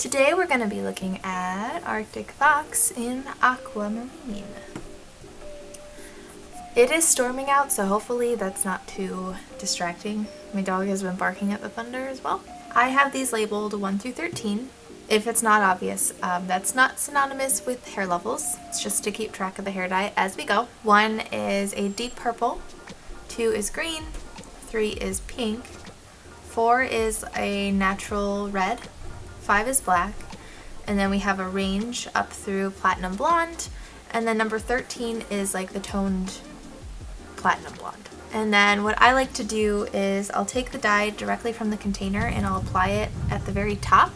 Today we're going to be looking at Arctic Fox in Aquamarine. It is storming out, so hopefully that's not too distracting. My dog has been barking at the thunder as well. I have these labeled 1 through 13. If it's not obvious, that's not synonymous with hair levels. It's just to keep track of the hair dye as we go. 1 is a deep purple, 2 is green, 3 is pink, 4 is a natural red, 5 is black, and then we have a range up through platinum blonde, and then number 13 is like the toned platinum blonde. And then what I like to do is I'll take the dye directly from the container and I'll apply it at the very top.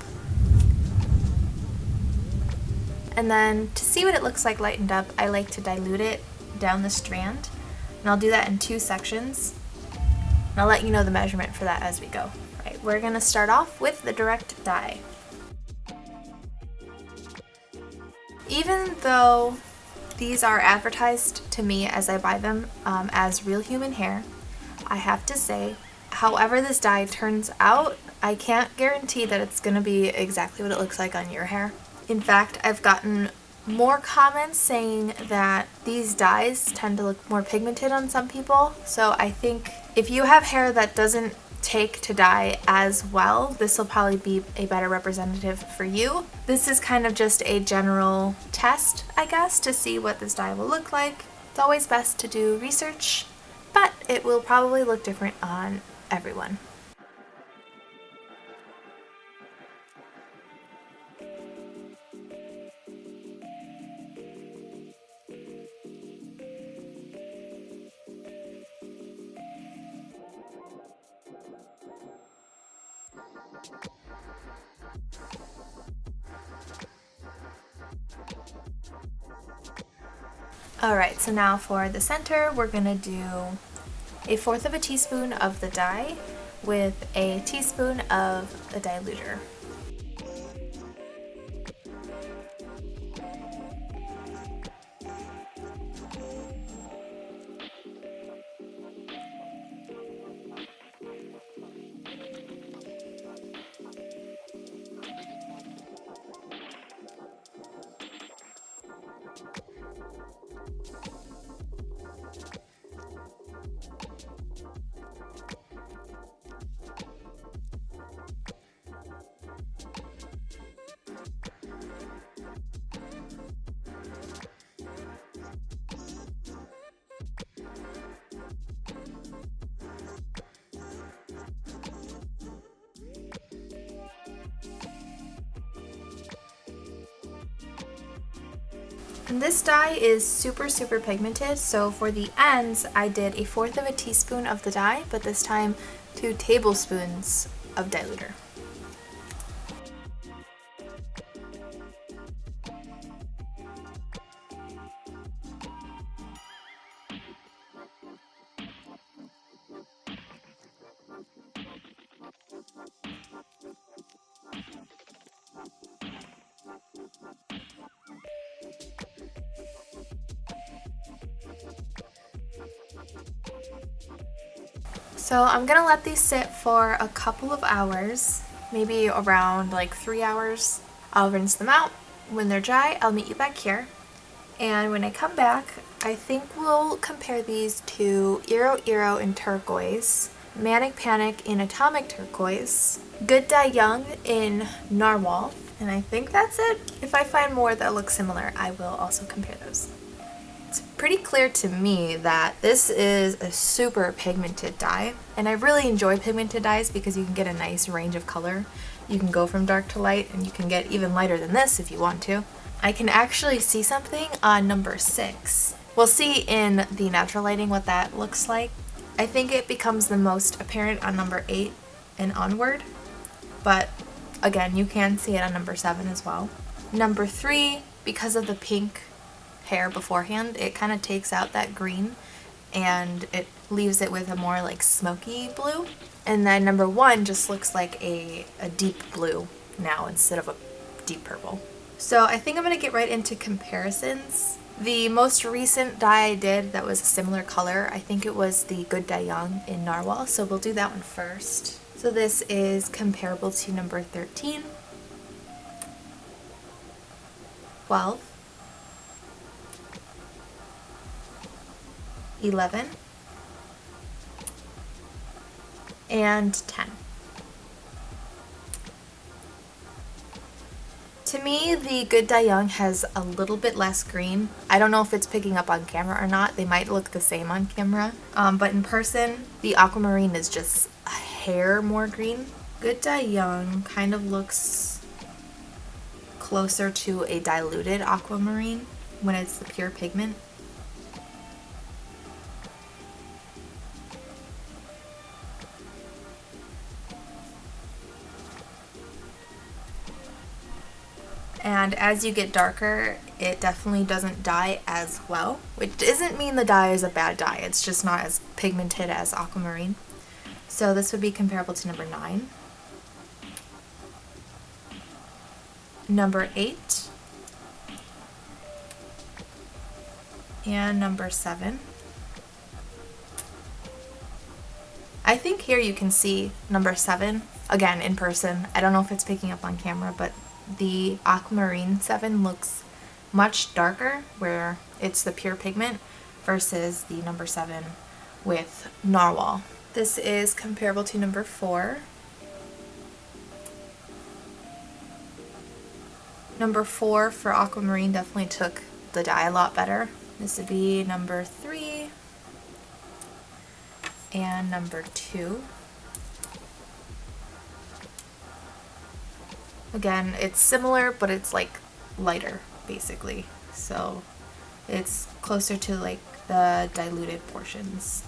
And then to see what it looks like lightened up, I like to dilute it down the strand. And I'll do that in 2 sections. And I'll let you know the measurement for that as we go. Right, we're gonna start off with the direct dye. Even though these are advertised to me as I buy them as real human hair, I have to say, however this dye turns out, I can't guarantee that it's going to be exactly what it looks like on your hair. In fact, I've gotten more comments saying that these dyes tend to look more pigmented on some people, so I think if you have hair that doesn't take to dye as well, this will probably be a better representative for you. This is kind of just a general test, I guess, to see what this dye will look like. It's always best to do research, but it will probably look different on everyone. Alright, so now for the center, we're going to do 1/4 teaspoon of the dye with a teaspoon of the diluter. And this dye is super pigmented, so for the ends I did 1/4 teaspoon of the dye, but this time 2 tablespoons of diluter. So I'm gonna let these sit for a couple of hours, maybe around like 3 hours. I'll rinse them out. When they're dry, I'll meet you back here. And when I come back, I think we'll compare these to Iroiro in Turquoise, Manic in Atomic Turquoise, Jade Ion in Narwhal, and I think that's it. If I find more that look similar, I will also compare those. It's pretty clear to me that this is a super pigmented dye, and I really enjoy pigmented dyes because you can get a nice range of color. You can go from dark to light, and you can get even lighter than this if you want to. I can actually see something on number 6. We'll see in the natural lighting what that looks like. I think it becomes the most apparent on number 8 and onward, but again, you can see it on number 7 as well. Number 3, because of the pink hair beforehand, it kind of takes out that green and it leaves it with a more like smoky blue. And then number 1 just looks like a deep blue now instead of a deep purple. So I think I'm going to get right into comparisons. The most recent dye I did that was a similar color, I think it was the Jade Ion in Narwhal, so we'll do that one first. So this is comparable to number 13. 12, 11, and 10. To me, the Good Dye Young has a little bit less green. I don't know if it's picking up on camera or not. They might look the same on camera. But in person, the Aquamarine is just a hair more green. Good Dye Young kind of looks closer to a diluted Aquamarine when it's the pure pigment. And as you get darker, it definitely doesn't dye as well, which doesn't mean the dye is a bad dye, it's just not as pigmented as Aquamarine. So this would be comparable to number 9. Number 8. And number 7. I think here you can see number 7, again in person. I don't know if it's picking up on camera, but the Aquamarine 7 looks much darker where it's the pure pigment versus the number 7 with Narwhal. This is comparable to number 4. Number 4 for Aquamarine definitely took the dye a lot better. This would be number 3 and number 2. Again, it's similar, but it's like lighter, basically. So it's closer to like the diluted portions.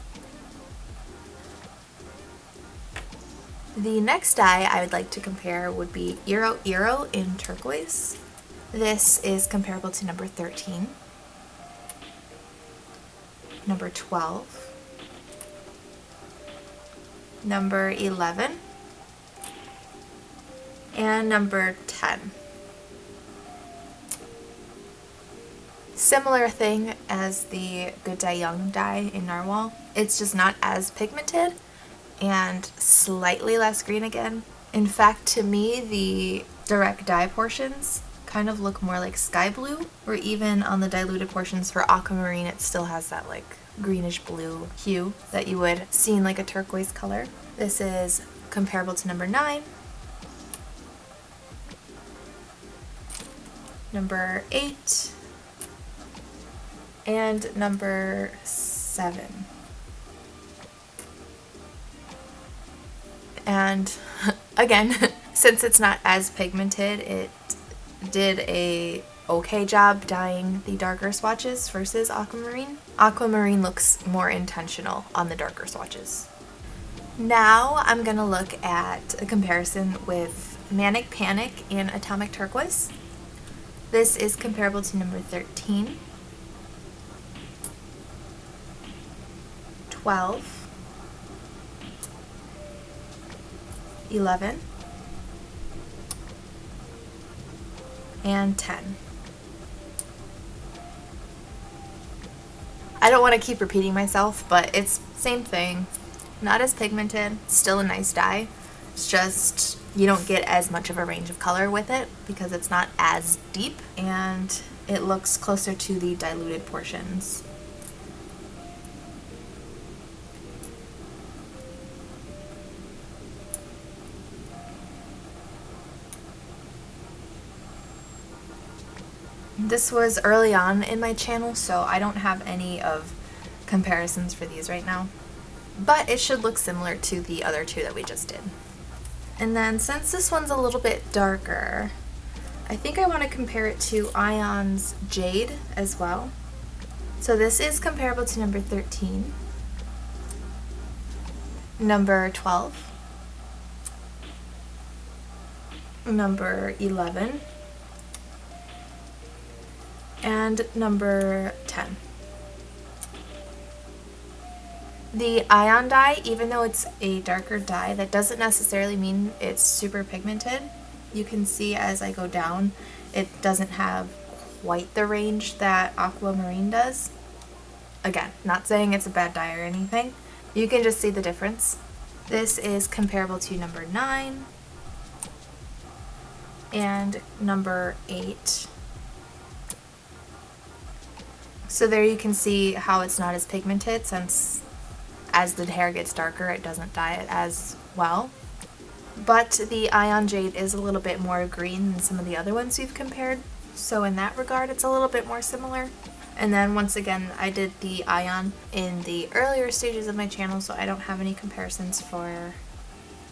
The next dye I would like to compare would be Iroiro in Turquoise. This is comparable to number 13, number 12, number 11, and number 10. Similar thing as the Good Dye Young dye in Narwhal. It's just not as pigmented and slightly less green again. In fact, to me, the direct dye portions kind of look more like sky blue, or even on the diluted portions for Aquamarine, it still has that like greenish blue hue that you would see in like a turquoise color. This is comparable to number 9, number 8, and number 7. And again, since it's not as pigmented, it did a okay job dyeing the darker swatches versus Aquamarine. Aquamarine looks more intentional on the darker swatches. Now I'm going to look at a comparison with Manic Panic and Atomic Turquoise. This is comparable to number 13, 12, 11, and 10. I don't want to keep repeating myself, but it's same thing. Not as pigmented, still a nice dye. It's just you don't get as much of a range of color with it because it's not as deep, and it looks closer to the diluted portions. This was early on in my channel, so I don't have any of comparisons for these right now, but it should look similar to the other two that we just did. And then since this one's a little bit darker, I think I want to compare it to Ion's Jade as well. So this is comparable to number 13, number 12, number 11, and number 10. The Ion dye, even though it's a darker dye, that doesn't necessarily mean it's super pigmented. You can see as I go down, it doesn't have quite the range that Aquamarine does. Again, not saying it's a bad dye or anything. You can just see the difference. This is comparable to number 9 and number 8 So there you can see how it's not as pigmented, since as the hair gets darker it doesn't dye it as well. But the Ion Jade is a little bit more green than some of the other ones we've compared, so in that regard it's a little bit more similar. And then once again, I did the Ion in the earlier stages of my channel, so I don't have any comparisons for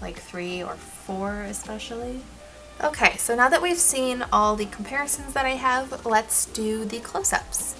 like 3 or 4 especially. Okay, so now that we've seen all the comparisons that I have, let's do the close-ups.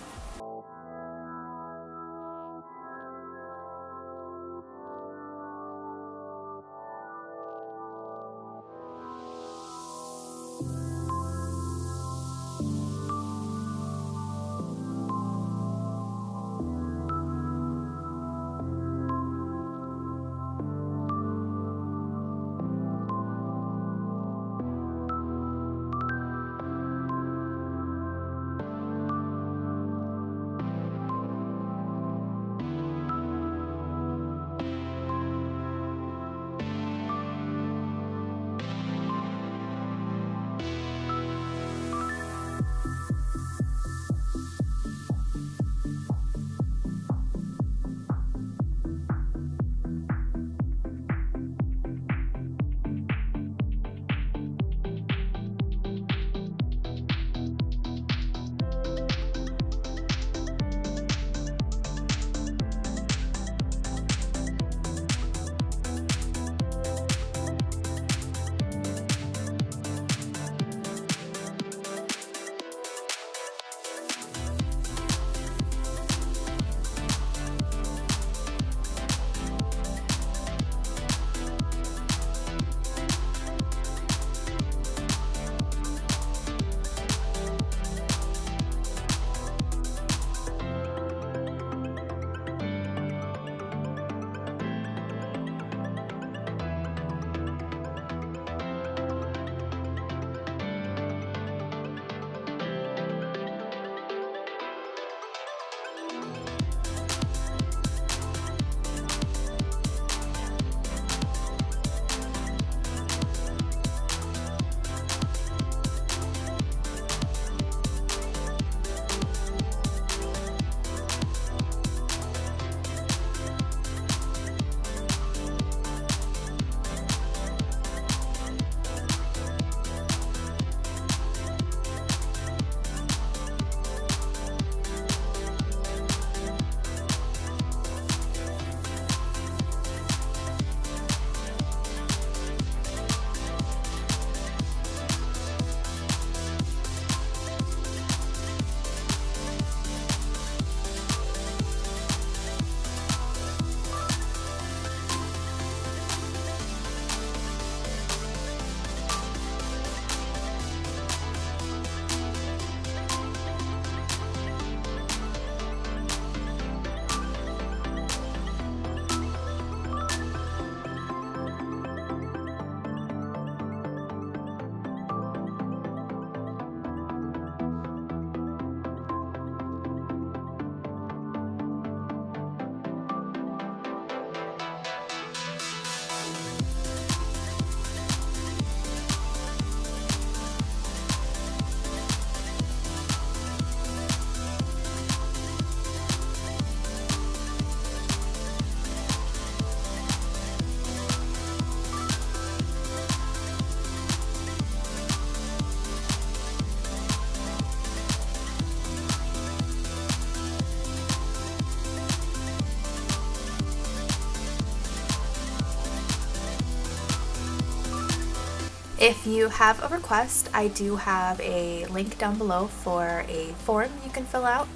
If you have a request, I do have a link down below for a form you can fill out.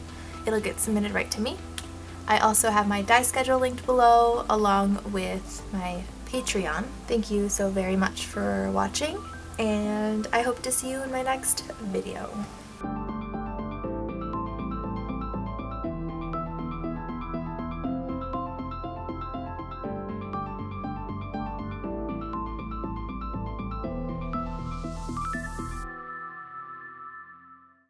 It'll get submitted right to me. I also have my dye schedule linked below, along with my Patreon. Thank you so very much for watching, and I hope to see you in my next video.